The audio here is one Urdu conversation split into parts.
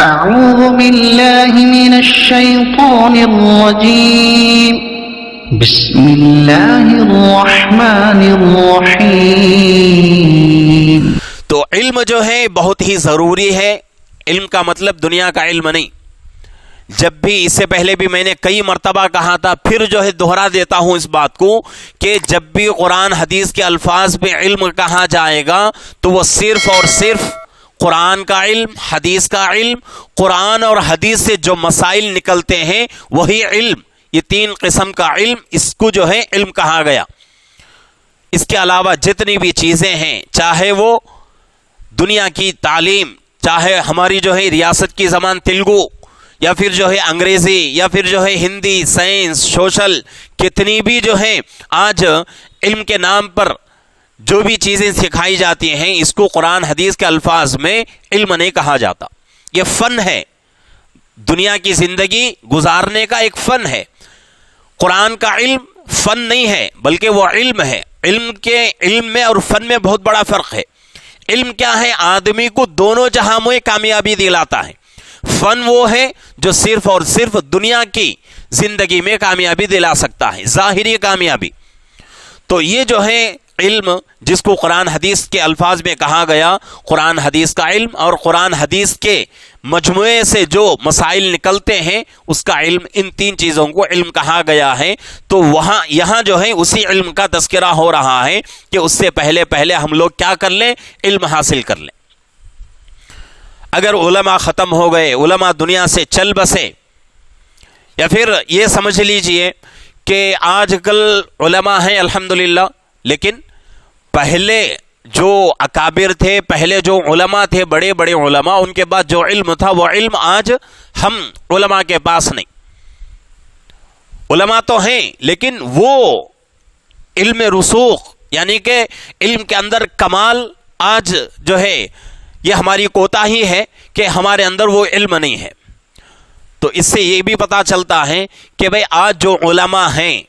أعوذ بالله من الشيطان الرجيم بسم الله الرحمن الرحيم۔ تو علم جو ہے بہت ہی ضروری ہے۔ علم کا مطلب دنیا کا علم نہیں۔ جب بھی اس سے پہلے بھی میں نے کئی مرتبہ کہا تھا، پھر جو ہے دہرا دیتا ہوں اس بات کو کہ جب بھی قرآن حدیث کے الفاظ پہ علم کہا جائے گا تو وہ صرف اور صرف قرآن کا علم، حدیث کا علم، قرآن اور حدیث سے جو مسائل نکلتے ہیں وہی علم، یہ تین قسم کا علم، اس کو جو ہے علم کہا گیا۔ اس کے علاوہ جتنی بھی چیزیں ہیں، چاہے وہ دنیا کی تعلیم، چاہے ہماری جو ہے ریاست کی زبان تلگو، یا پھر جو ہے انگریزی، یا پھر جو ہے ہندی، سائنس، سوشل، کتنی بھی جو ہے آج علم کے نام پر جو بھی چیزیں سکھائی جاتی ہیں، اس کو قرآن حدیث کے الفاظ میں علم نہیں کہا جاتا۔ یہ فن ہے، دنیا کی زندگی گزارنے کا ایک فن ہے۔ قرآن کا علم فن نہیں ہے بلکہ وہ علم ہے۔ علم میں اور فن میں بہت بڑا فرق ہے۔ علم کیا ہے؟ آدمی کو دونوں جہاں میں کامیابی دلاتا ہے۔ فن وہ ہے جو صرف اور صرف دنیا کی زندگی میں کامیابی دلا سکتا ہے، ظاہری کامیابی۔ تو یہ جو ہے علم جس کو قرآن حدیث کے الفاظ میں کہا گیا، قرآن حدیث کا علم اور قرآن حدیث کے مجموعے سے جو مسائل نکلتے ہیں اس کا علم، ان تین چیزوں کو علم کہا گیا ہے۔ تو یہاں جو ہے اسی علم کا تذکرہ ہو رہا ہے کہ اس سے پہلے ہم لوگ کیا کر لیں؟ علم حاصل کر لیں۔ اگر علماء ختم ہو گئے، علماء دنیا سے چل بسے، یا پھر یہ سمجھ لیجئے کہ آج کل علماء ہیں الحمدللہ، لیکن پہلے جو اکابر تھے، پہلے جو علماء تھے، بڑے بڑے علماء، ان کے بعد جو علم تھا وہ علم آج ہم علماء کے پاس نہیں۔ علماء تو ہیں لیکن وہ علم رسوخ، یعنی کہ علم کے اندر کمال آج جو ہے یہ ہماری کوتاہی ہے کہ ہمارے اندر وہ علم نہیں ہے۔ تو اس سے یہ بھی پتہ چلتا ہے کہ بھئی آج جو علماء ہیں،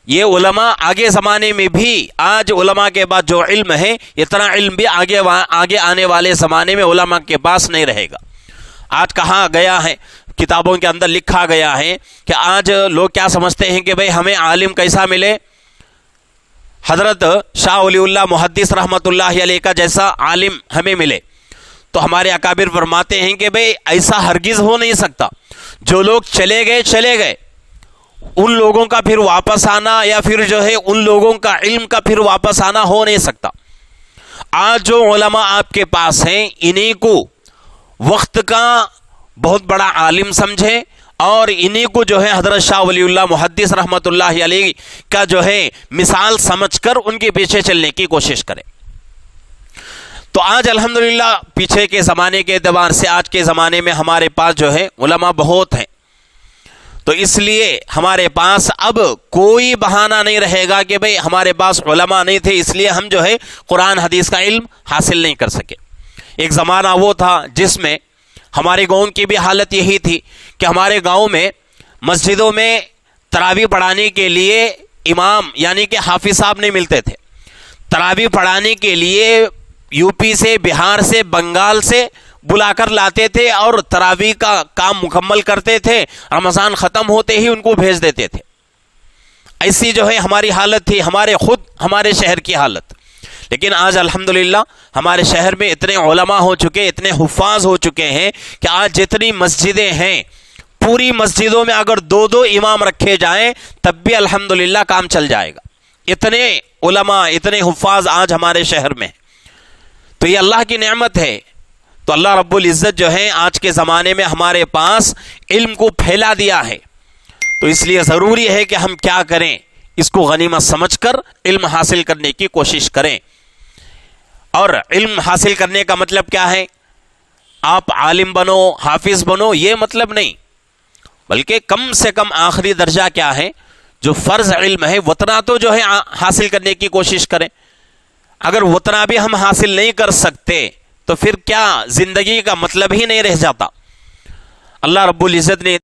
یہ علماء آگے زمانے میں بھی، آج علماء کے بعد جو علم ہے، اتنا علم بھی آگے آنے والے زمانے میں علماء کے پاس نہیں رہے گا۔ آج کہا گیا ہے، کتابوں کے اندر لکھا گیا ہے کہ آج لوگ کیا سمجھتے ہیں کہ بھئی ہمیں عالم کیسا ملے؟ حضرت شاہ ولی اللہ محدث رحمۃ اللہ علیہ کا جیسا عالم ہمیں ملے۔ تو ہمارے اکابر فرماتے ہیں کہ بھئی ایسا ہرگز ہو نہیں سکتا۔ جو لوگ چلے گئے، ان لوگوں کا پھر واپس آنا، یا پھر جو ہے ان لوگوں کا علم کا پھر واپس آنا ہو نہیں سکتا۔ آج جو علماء آپ کے پاس ہیں، انہی کو وقت کا بہت بڑا عالم سمجھیں، اور انہی کو جو ہے حضرت شاہ ولی اللہ محدث رحمۃ اللہ علیہ کا جو ہے مثال سمجھ کر ان کے پیچھے چلنے کی کوشش کریں۔ تو آج الحمدللہ پیچھے کے زمانے کے اعتبار سے آج کے زمانے میں ہمارے پاس جو ہے علماء بہت ہیں، تو اس لیے ہمارے پاس اب کوئی بہانہ نہیں رہے گا کہ بھئی ہمارے پاس علماء نہیں تھے اس لیے ہم جو ہے قرآن حدیث کا علم حاصل نہیں کر سکے۔ ایک زمانہ وہ تھا جس میں ہمارے گاؤں کی بھی حالت یہی تھی کہ ہمارے گاؤں میں مسجدوں میں تراویح پڑھانے کے لیے امام یعنی کہ حافظ صاحب نہیں ملتے تھے۔ تراویح پڑھانے کے لیے یو پی سے، بہار سے، بنگال سے بلا کر لاتے تھے اور تراویح کا کام مکمل کرتے تھے، رمضان ختم ہوتے ہی ان کو بھیج دیتے تھے۔ ایسی جو ہے ہماری حالت تھی، ہمارے شہر کی حالت۔ لیکن آج الحمدللہ ہمارے شہر میں اتنے علماء ہو چکے، اتنے حفاظ ہو چکے ہیں کہ آج جتنی مسجدیں ہیں، پوری مسجدوں میں اگر دو امام رکھے جائیں تب بھی الحمدللہ کام چل جائے گا۔ اتنے علماء، اتنے حفاظ آج ہمارے شہر میں۔ تو یہ اللہ کی نعمت ہے۔ تو اللہ رب العزت جو ہے آج کے زمانے میں ہمارے پاس علم کو پھیلا دیا ہے۔ تو اس لیے ضروری ہے کہ ہم کیا کریں؟ اس کو غنیمت سمجھ کر علم حاصل کرنے کی کوشش کریں۔ اور علم حاصل کرنے کا مطلب کیا ہے؟ آپ عالم بنو، حافظ بنو، یہ مطلب نہیں، بلکہ کم سے کم آخری درجہ کیا ہے؟ جو فرض علم ہے اتنا تو جو ہے حاصل کرنے کی کوشش کریں۔ اگر اتنا بھی ہم حاصل نہیں کر سکتے تو پھر کیا زندگی کا مطلب ہی نہیں رہ جاتا۔ اللہ رب العزت نے